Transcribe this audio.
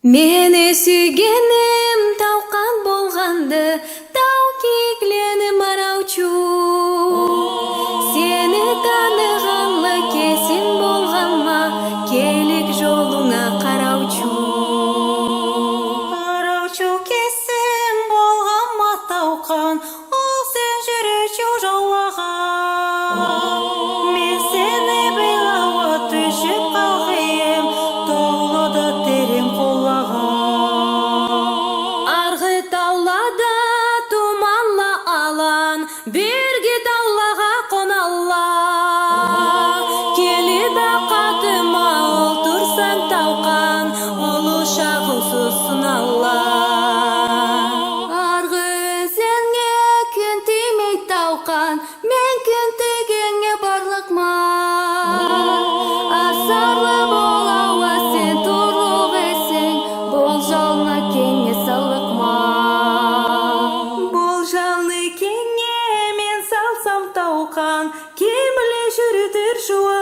Meni sүйгенім тауқан болғанды, тау кекленім араучу. Сені танығанлы кесім болғанма, келік жолыңа қараучу. Араучу кесім болғанма тауқан, ол сен жүречу жаулаған. Мен сені байлауы түшіп қалғайым, толыды терем қолаған. Арғы таулада туманла алан, берге таулаға қоналла. Келіп ақатыма ол тұрсан тауқан, ол шағылсыз сыналла. Арғы өзенге күн тимей тауқан, мен күн тегенге барлықма. Асарлы болауы сен тұрлық есің, бол жалына кеңе салықма. Бұл жалны кеңе мен салсам тауқан, кем біле жүрітір жуа.